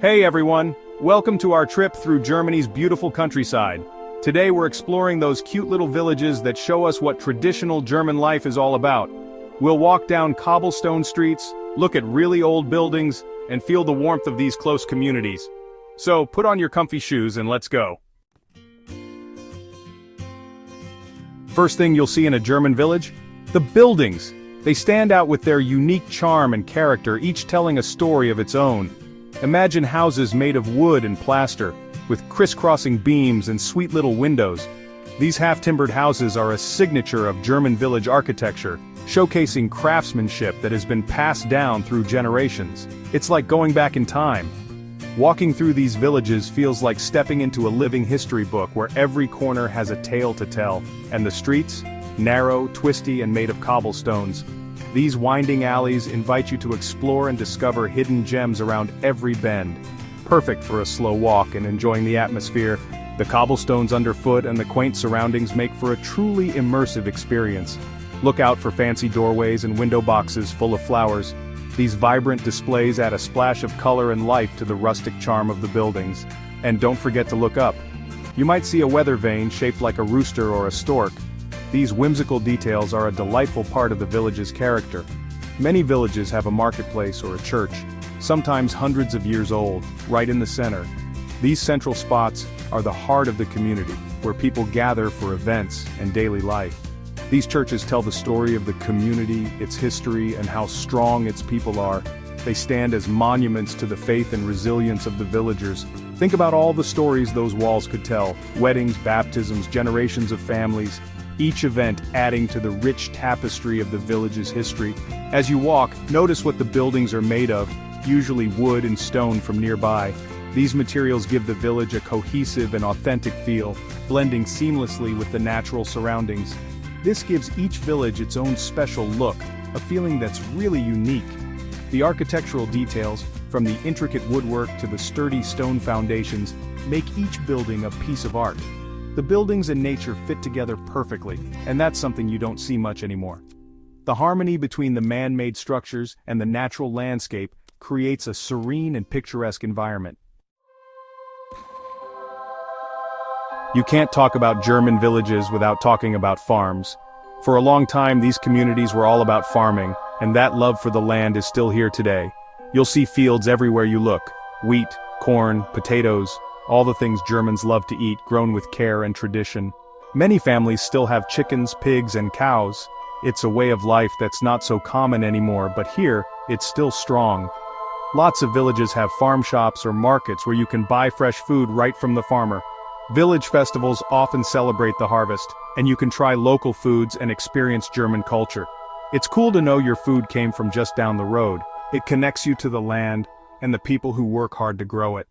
Hey everyone, welcome to our trip through Germany's beautiful countryside. Today we're exploring those cute little villages that show us what traditional German life is all about. We'll walk down cobblestone streets, look at really old buildings, and feel the warmth of these close communities. So put on your comfy shoes and let's go. First thing you'll see in a German village? The buildings. They stand out with their unique charm and character, each telling a story of its own. Imagine houses made of wood and plaster, with crisscrossing beams and sweet little windows. These half-timbered houses are a signature of German village architecture, showcasing craftsmanship that has been passed down through generations. It's like going back in time. Walking through these villages feels like stepping into a living history book where every corner has a tale to tell, and the streets? Narrow, twisty, and made of cobblestones. These winding alleys invite you to explore and discover hidden gems around every bend. Perfect for a slow walk and enjoying the atmosphere. The cobblestones underfoot and the quaint surroundings make for a truly immersive experience. Look out for fancy doorways and window boxes full of flowers. These vibrant displays add a splash of color and life to the rustic charm of the buildings. And don't forget to look up. You might see a weather vane shaped like a rooster or a stork. These whimsical details are a delightful part of the village's character. Many villages have a marketplace or a church, sometimes hundreds of years old, right in the center. These central spots are the heart of the community, where people gather for events and daily life. These churches tell the story of the community, its history, and how strong its people are. They stand as monuments to the faith and resilience of the villagers. Think about all the stories those walls could tell: weddings, baptisms, generations of families. Each event adding to the rich tapestry of the village's history. As you walk, notice what the buildings are made of, usually wood and stone from nearby. These materials give the village a cohesive and authentic feel, blending seamlessly with the natural surroundings. This gives each village its own special look, a feeling that's really unique. The architectural details, from the intricate woodwork to the sturdy stone foundations, make each building a piece of art. The buildings and nature fit together perfectly, and that's something you don't see much anymore. The harmony between the man-made structures and the natural landscape creates a serene and picturesque environment. You can't talk about German villages without talking about farms. For a long time, these communities were all about farming, and that love for the land is still here today. You'll see fields everywhere you look: wheat, corn, potatoes, all the things Germans love to eat, grown with care and tradition. Many families still have chickens, pigs, and cows. It's a way of life that's not so common anymore, but here, it's still strong. Lots of villages have farm shops or markets where you can buy fresh food right from the farmer. Village festivals often celebrate the harvest, and you can try local foods and experience German culture. It's cool to know your food came from just down the road. It connects you to the land and the people who work hard to grow it.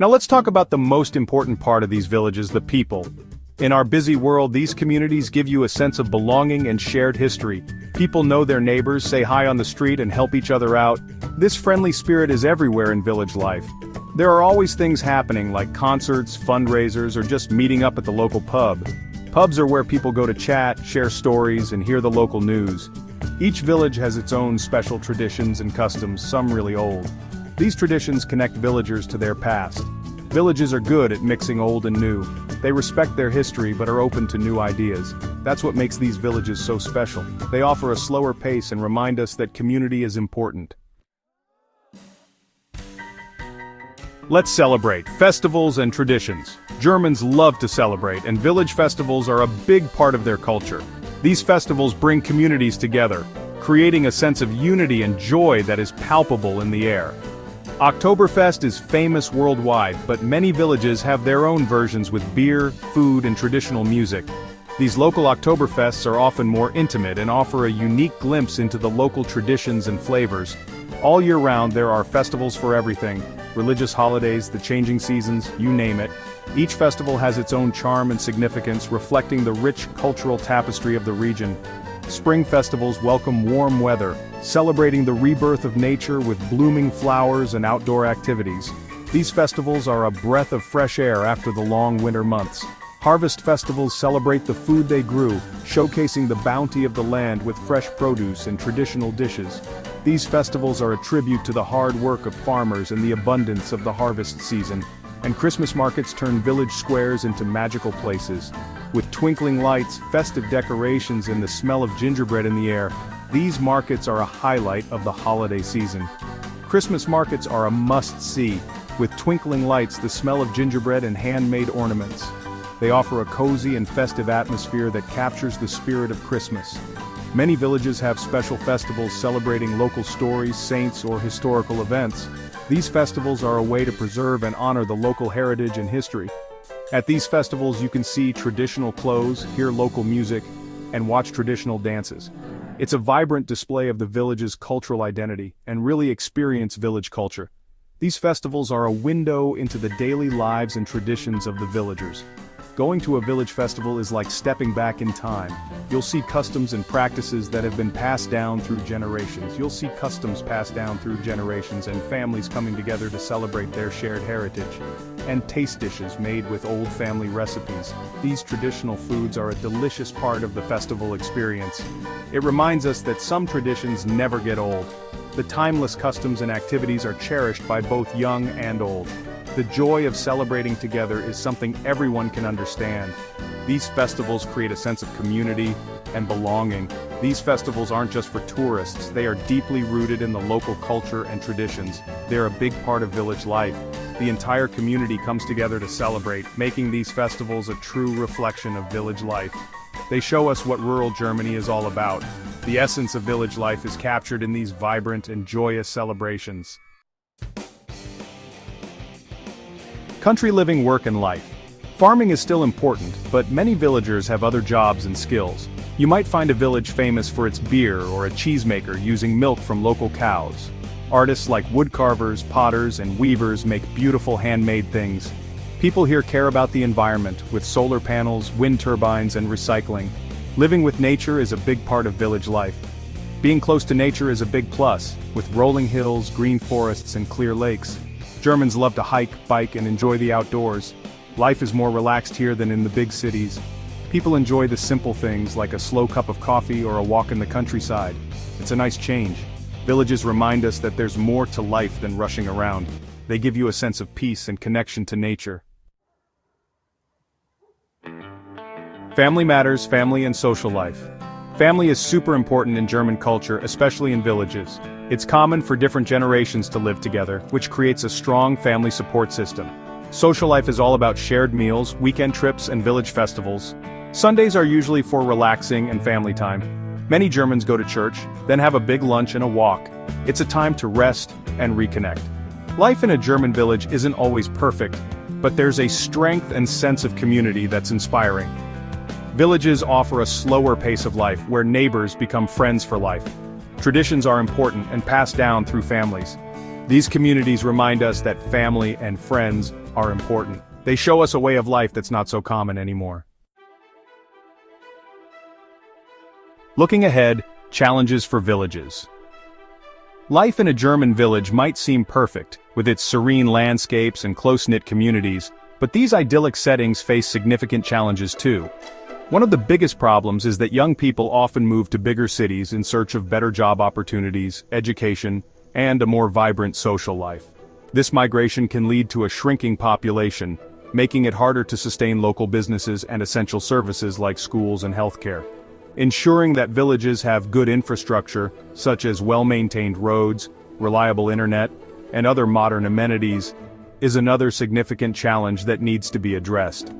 Now let's talk about the most important part of these villages: the people. In our busy world, these communities give you a sense of belonging and shared history. People know their neighbors, say hi on the street, and help each other out. This friendly spirit is everywhere in village life. There are always things happening, like concerts, fundraisers, or just meeting up at the local pub. Pubs are where people go to chat, share stories, and hear the local news. Each village has its own special traditions and customs, some really old. These traditions connect villagers to their past. Villages are good at mixing old and new. They respect their history but are open to new ideas. That's what makes these villages so special. They offer a slower pace and remind us that community is important. Let's celebrate festivals and traditions. Germans love to celebrate, and village festivals are a big part of their culture. These festivals bring communities together, creating a sense of unity and joy that is palpable in the air. Oktoberfest is famous worldwide, but many villages have their own versions with beer, food, and traditional music. These local Oktoberfests are often more intimate and offer a unique glimpse into the local traditions and flavors. All year round there are festivals for everything: religious holidays, the changing seasons, you name it. Each festival has its own charm and significance, reflecting the rich cultural tapestry of the region. Spring festivals welcome warm weather, celebrating the rebirth of nature with blooming flowers and outdoor activities. These festivals are a breath of fresh air after the long winter months. Harvest festivals celebrate the food they grew, showcasing the bounty of the land with fresh produce and traditional dishes. These festivals are a tribute to the hard work of farmers and the abundance of the harvest season, and Christmas markets turn village squares into magical places. With twinkling lights, festive decorations, and the smell of gingerbread in the air, these markets are a highlight of the holiday season. Christmas markets are a must-see, with twinkling lights, the smell of gingerbread, and handmade ornaments. They offer a cozy and festive atmosphere that captures the spirit of Christmas. Many villages have special festivals celebrating local stories, saints, or historical events. These festivals are a way to preserve and honor the local heritage and history. At these festivals you can see traditional clothes, hear local music, and watch traditional dances. It's a vibrant display of the village's cultural identity, and really experience village culture. These festivals are a window into the daily lives and traditions of the villagers. Going to a village festival is like stepping back in time. You'll see customs and practices that have been passed down through generations. And families coming together to celebrate their shared heritage. And taste dishes made with old family recipes. These traditional foods are a delicious part of the festival experience. It reminds us that some traditions never get old. The timeless customs and activities are cherished by both young and old. The joy of celebrating together is something everyone can understand. These festivals create a sense of community and belonging. These festivals aren't just for tourists, they are deeply rooted in the local culture and traditions. They're a big part of village life. The entire community comes together to celebrate, making these festivals a true reflection of village life. They show us what rural Germany is all about. The essence of village life is captured in these vibrant and joyous celebrations. Country living, work and life. Farming is still important, but many villagers have other jobs and skills. You might find a village famous for its beer or a cheesemaker using milk from local cows. Artists like woodcarvers, potters, and weavers make beautiful handmade things. People here care about the environment, with solar panels, wind turbines, and recycling. Living with nature is a big part of village life. Being close to nature is a big plus, with rolling hills, green forests, and clear lakes. Germans love to hike, bike, and enjoy the outdoors. Life is more relaxed here than in the big cities. People enjoy the simple things like a slow cup of coffee or a walk in the countryside. It's a nice change. Villages remind us that there's more to life than rushing around. They give you a sense of peace and connection to nature. Family matters, family and social life. Family is super important in German culture, especially in villages. It's common for different generations to live together, which creates a strong family support system. Social life is all about shared meals, weekend trips, and village festivals. Sundays are usually for relaxing and family time. Many Germans go to church, then have a big lunch and a walk. It's a time to rest and reconnect. Life in a German village isn't always perfect, but there's a strength and sense of community that's inspiring. Villages offer a slower pace of life where neighbors become friends for life. Traditions are important and passed down through families. These communities remind us that family and friends are important. They show us a way of life that's not so common anymore. Looking ahead, challenges for villages. Life in a German village might seem perfect, with its serene landscapes and close-knit communities, but these idyllic settings face significant challenges too. One of the biggest problems is that young people often move to bigger cities in search of better job opportunities, education, and a more vibrant social life. This migration can lead to a shrinking population, making it harder to sustain local businesses and essential services like schools and healthcare. Ensuring that villages have good infrastructure, such as well-maintained roads, reliable internet, and other modern amenities, is another significant challenge that needs to be addressed.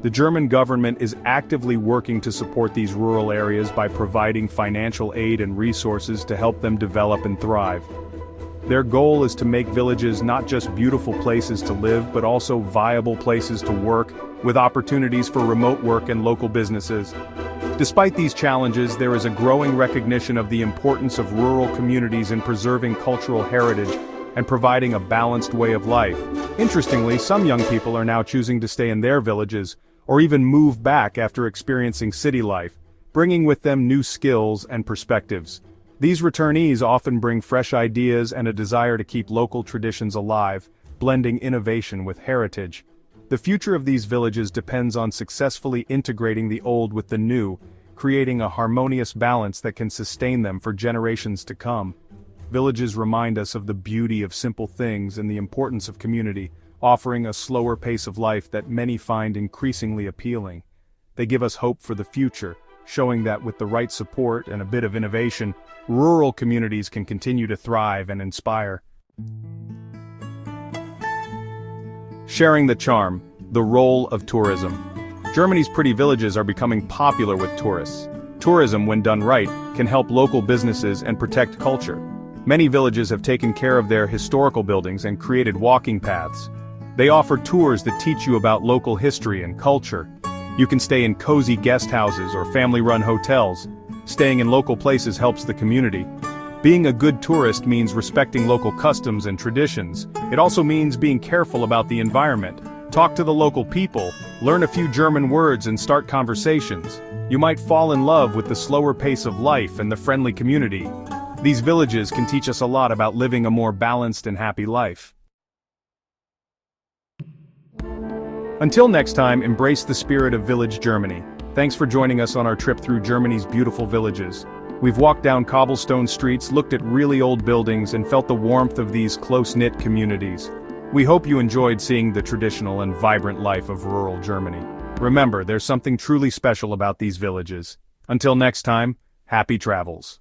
The German government is actively working to support these rural areas by providing financial aid and resources to help them develop and thrive. Their goal is to make villages not just beautiful places to live but also viable places to work, with opportunities for remote work and local businesses. Despite these challenges, there is a growing recognition of the importance of rural communities in preserving cultural heritage and providing a balanced way of life. Interestingly, some young people are now choosing to stay in their villages, or even move back after experiencing city life, bringing with them new skills and perspectives. These returnees often bring fresh ideas and a desire to keep local traditions alive, blending innovation with heritage. The future of these villages depends on successfully integrating the old with the new, creating a harmonious balance that can sustain them for generations to come. Villages remind us of the beauty of simple things and the importance of community, offering a slower pace of life that many find increasingly appealing. They give us hope for the future, showing that with the right support and a bit of innovation, rural communities can continue to thrive and inspire. Sharing the charm, the role of tourism. Germany's pretty villages are becoming popular with tourists. Tourism, when done right, can help local businesses and protect culture. Many villages have taken care of their historical buildings and created walking paths. They offer tours that teach you about local history and culture. You can stay in cozy guest houses or family-run hotels. Staying in local places helps the community. Being a good tourist means respecting local customs and traditions. It also means being careful about the environment. Talk to the local people, learn a few German words and start conversations. You might fall in love with the slower pace of life and the friendly community. These villages can teach us a lot about living a more balanced and happy life. Until next time, embrace the spirit of village Germany. Thanks for joining us on our trip through Germany's beautiful villages. We've walked down cobblestone streets, looked at really old buildings, and felt the warmth of these close-knit communities. We hope you enjoyed seeing the traditional and vibrant life of rural Germany. Remember, there's something truly special about these villages. Until next time, happy travels.